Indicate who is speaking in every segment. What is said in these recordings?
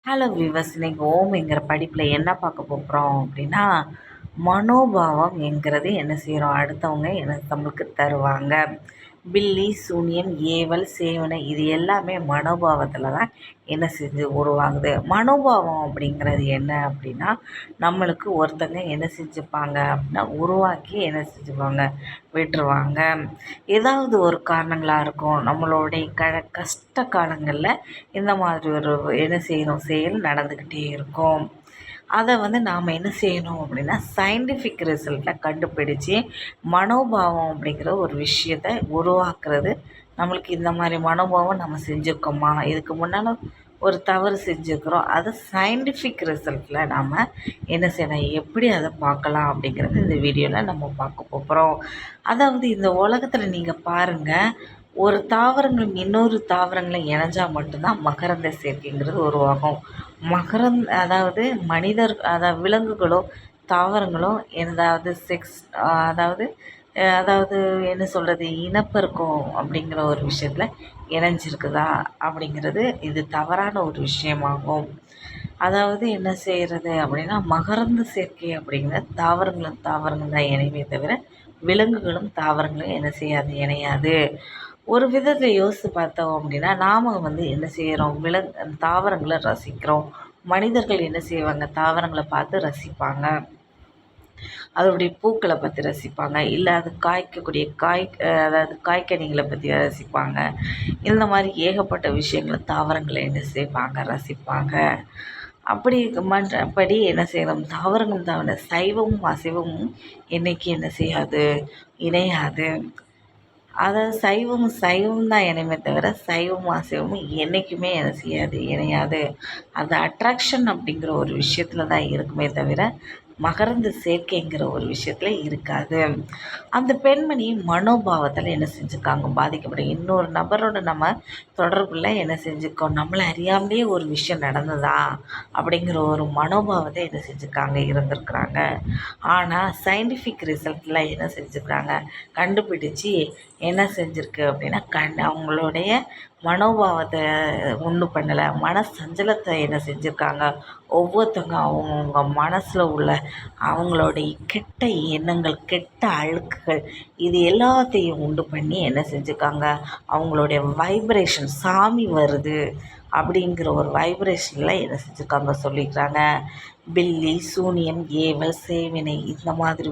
Speaker 1: Hello viewers, இன்னைக்கு ஓம்ங்கிற படிப்பில் என்ன பார்க்க போகிறோம் அப்படின்னா, மனோபாவம் என்கிறது என்ன செய்கிறோம், அடுத்தவங்க என்ன நம்மளுக்கு தருவாங்க. பில்லி, சூனியம், ஏவல், சேவனை இது எல்லாமே மனோபாவத்தில் தான் என்ன செஞ்சு உருவாகுது. மனோபாவம் அப்படிங்கிறது என்ன அப்படின்னா, நம்மளுக்கு ஒருத்தங்க என்ன செஞ்சுப்பாங்க அப்படின்னா, உருவாக்கி என்ன செஞ்சுப்பாங்க, விட்டுருவாங்க. ஏதாவது ஒரு காரணங்களாக இருக்கும். நம்மளுடைய கஷ்ட காலங்களில் இந்த மாதிரி ஒரு என்ன செய்யணும், செயல் நடந்துக்கிட்டே இருக்கும். அதை நாம் என்ன செய்யணும் அப்படின்னா, சயின்டிஃபிக் ரிசல்ட்டில் கண்டுபிடிச்சி மனோபாவம் அப்படிங்கிற ஒரு விஷயத்தை உருவாக்குறது. நம்மளுக்கு இந்த மாதிரி மனோபாவம் நம்ம செஞ்சுருக்கோமா, இதுக்கு முன்னால் ஒரு தவறு செஞ்சுருக்குறோம், அதை சயின்டிஃபிக் ரிசல்ட்டில் நாம் என்ன செய்யணும், எப்படி அதை பார்க்கலாம் அப்படிங்கிறது இந்த வீடியோவில் நம்ம பார்க்க போகிறோம். அதாவது இந்த உலகத்தில் நீங்கள் பாருங்கள், ஒரு தாவரங்கள் இன்னொரு தாவரங்களை இணைஞ்சா மட்டும்தான் மகரந்த சேர்க்கைங்கிறது உருவாகும். அதாவது அதாவது விலங்குகளோ தாவரங்களோ ஏதாவது அதாவது அதாவது என்ன சொல்கிறது, இனப்பெருக்கம் அப்படிங்கிற ஒரு விஷயத்தில் இணைஞ்சிருக்குதா அப்படிங்கிறது இது தவறான ஒரு விஷயமாகும். அதாவது என்ன செய்கிறது அப்படின்னா, மகரந்த சேர்க்கை அப்படிங்கிறது தாவரங்கள் தான் இணைவே தவிர விலங்குகளும் தாவரங்களும் என்ன செய்யாது, இணையாது. ஒரு விதத்தில் யோசித்து பார்த்தோம் அப்படின்னா, நாம் என்ன செய்கிறோம், தாவரங்களை ரசிக்கிறோம். மனிதர்கள் என்ன செய்வாங்க, தாவரங்களை பார்த்து ரசிப்பாங்க. அதோடைய பூக்களை பற்றி ரசிப்பாங்க, இல்லை அது காய்க்கக்கூடிய அதாவது காய்கனிகளை பற்றி ரசிப்பாங்க. இந்த மாதிரி ஏகப்பட்ட விஷயங்களை தாவரங்களை என்ன செய்வாங்க, ரசிப்பாங்க. அப்படி என்ன செய்யணும், தாவரங்கள் தவிர சைவமும் அசைவமும் என்றைக்கு என்ன செய்யாது, இணையாது. அதாவது சைவம் தான் இணையுமே தவிர சைவமும் அசைவமும் என்றைக்குமே என்ன செய்யாது, இணையாது. அந்த அட்ராக்ஷன் அப்படிங்கிற ஒரு விஷயத்தில் தான் இருக்குமே தவிர மகரந்த சேர்க்கைங்கிற ஒரு விஷயத்தில் இருக்காது. அந்த பெண்மணி மனோபாவத்தில் என்ன செஞ்சுருக்காங்க, பாதிக்கப்படும் இன்னொரு நபரோட நம்ம தொடர்பில் என்ன செஞ்சுருக்கோம், நம்மளை அறியாமலே ஒரு விஷயம் நடந்ததா அப்படிங்கிற ஒரு மனோபாவத்தை என்ன செஞ்சுருக்காங்க, இருந்திருக்கிறாங்க. ஆனால் சயின்டிஃபிக் ரிசல்ட்டில் என்ன செஞ்சுருக்காங்க, கண்டுபிடிச்சி என்ன செஞ்சுருக்கு அப்படின்னா, அவங்களுடைய மனோபாவத்தை ஒன்றும் பண்ணலை, மன சஞ்சலத்தை என்ன செஞ்சுருக்காங்க, ஒவ்வொருத்தவங்க அவங்கவுங்க மனசில் உள்ள அவங்களுடைய கெட்ட எண்ணங்கள், கெட்ட அழுக்குகள் இது எல்லாத்தையும் உண்டு பண்ணி என்ன செஞ்சுருக்காங்க, அவங்களுடைய வைப்ரேஷன் சாமி வருது அப்படிங்கிற ஒரு வைப்ரேஷனில் என்ன செஞ்சுருக்காங்க சொல்லிக்கிறாங்க. பில்லி, சூனியம், ஏவல், சேவினை இந்த மாதிரி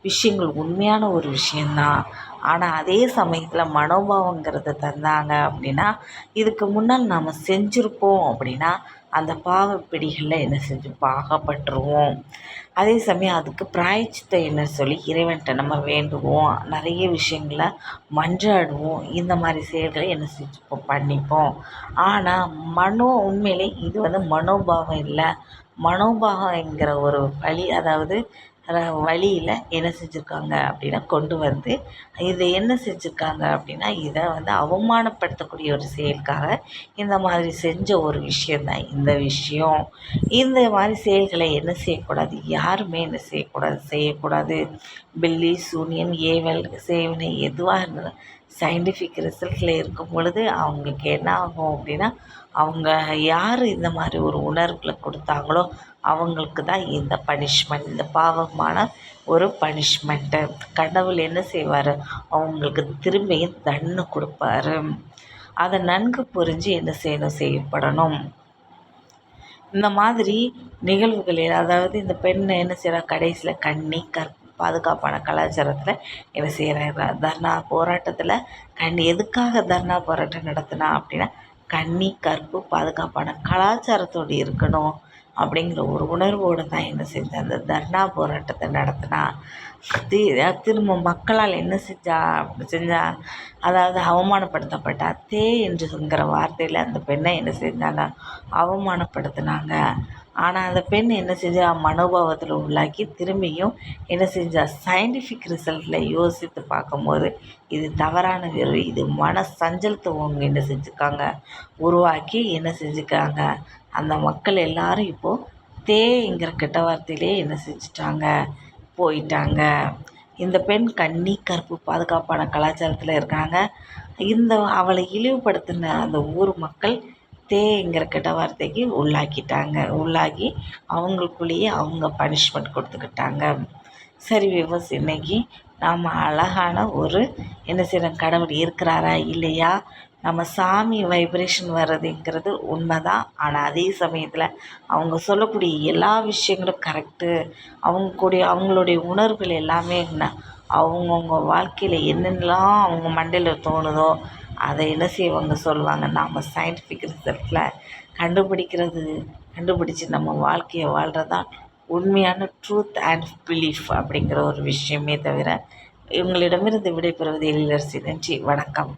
Speaker 1: விஷயங்கள் உண்மையான ஒரு விஷயந்தான். ஆனால் அதே சமயத்தில் மனோபாவங்கிறத தந்தாங்க அப்படின்னா, இதுக்கு முன்னால் நாம் செஞ்சுருப்போம் அப்படின்னா அந்த பாவப்பிடிகளில் என்ன செஞ்சுப்போம், அகப்பட்டுருவோம். அதே சமயம் அதுக்கு பிராயச்சித்தம் என்ன சொல்லி இறைவன்கிட்ட நம்ம வேண்டுவோம், நிறைய விஷயங்களை மன்றாடுவோம். இந்த மாதிரி செயல்களை என்ன செஞ்சுப்போம், பண்ணிப்போம். ஆனால் உண்மையிலே இது மனோபாவம் இல்லை. மனோபாவங்கிற ஒரு அதாவது வழியில் என்ன செஞ்சுருக்காங்க அப்படின்னா கொண்டு வந்து இதை என்ன செஞ்சுருக்காங்க அப்படின்னா, இதை அவமானப்படுத்தக்கூடிய ஒரு செயலுக்காக இந்த மாதிரி செஞ்ச ஒரு விஷயந்தான் இந்த விஷயம். இந்த மாதிரி செயல்களை என்ன செய்யக்கூடாது, யாருமே என்ன செய்யக்கூடாது. பில்லி, சூனியம், ஏவல், சேவனை எதுவாக இருந்தாலும் சயின்டிஃபிக் ரிசல்ட்டில் இருக்கும் பொழுது அவங்களுக்கு என்ன ஆகும் அப்படின்னா, அவங்க யார் இந்த மாதிரி ஒரு உணர்வுகளை கொடுத்தாங்களோ அவங்களுக்கு தான் இந்த பனிஷ்மெண்ட், இந்த பாவமான ஒரு பனிஷ்மெண்ட்டு. கடவுள் என்ன செய்வார், அவங்களுக்கு திரும்பியும் தண்டனை கொடுப்பாரு. அதை நன்கு புரிஞ்சு என்ன செய்யப்படணும். இந்த மாதிரி நிகழ்வுகளில் அதாவது இந்த பெண் என்ன செய்கிறா, கடைசியில் கன்னி கற்பு பாதுகாப்பான கலாச்சாரத்தில் என்ன செய்கிறாங்க, தர்ணா போராட்டத்தில் எதுக்காக தர்ணா போராட்டம் நடத்தினா அப்படின்னா, கன்னி கற்பு பாதுகாப்பான கலாச்சாரத்தோடு இருக்கணும் அப்படிங்கிற ஒரு உணர்வோடு தான் என்ன செஞ்சா அந்த தர்ணா போராட்டத்தை நடத்தினா. திரும்ப மக்களால் என்ன செஞ்சா அதாவது அவமானப்படுத்தப்பட்ட அத்தே என்றுங்கிற வார்த்தையில் அந்த பெண்ணை என்ன செஞ்சாங்க, அவமானப்படுத்தினாங்க. ஆனால் அந்த பெண் என்ன செஞ்சா, மனோபாவத்தில் உள்ளாக்கி திரும்பியும் என்ன செஞ்சா, சயின்டிஃபிக் ரிசல்ட்டில் யோசித்து பார்க்கும்போது இது தவறான இது மன சஞ்சலத்தை அவங்க என்ன செஞ்சுருக்காங்க, உருவாக்கி என்ன செஞ்சுருக்காங்க, அந்த மக்கள் எல்லாரும் இப்போது தேங்கிற கெட்ட வார்த்தையிலே என்ன செஞ்சிட்டாங்க, போயிட்டாங்க. இந்த பெண் கன்னி கற்பு பாதுகாப்பான கலாச்சாரத்தில் இருக்காங்க. அவளை இழிவுபடுத்தின அந்த ஊர் மக்கள் தேங்கிற கெட்ட வார்த்தைக்கு உள்ளாகி அவங்களுக்குள்ளேயே அவங்க பனிஷ்மெண்ட் கொடுத்துக்கிட்டாங்க. சரி விவஸ், இன்னைக்கு நாம் அழகான ஒரு என்ன செய்யணும், கடவுள் இருக்கிறாரா இல்லையா, நம்ம சாமி வைப்ரேஷன் வர்றதுங்கிறது உண்மை தான். ஆனால் அதே சமயத்தில் அவங்க சொல்லக்கூடிய எல்லா விஷயங்களும் கரெக்டு. அவங்களுடைய உணர்வுகள் எல்லாமே என்ன, அவங்கவுங்க வாழ்க்கையில் என்னென்னலாம் அவங்க மண்டையில் தோணுதோ அதை என்ன செய்வாங்க சொல்லுவாங்க. நாம் சயின்டிஃபிக் ரிசல்ட்டில் கண்டுபிடிச்சி நம்ம வாழ்க்கையை வாழ்கிறதான் உண்மையான ட்ரூத் அண்ட் பிலீஃப் அப்படிங்கிற ஒரு விஷயமே தவிர. இவங்களிடமிருந்து விடைபெறுவது எழிலரசி. நன்றி, வணக்கம்.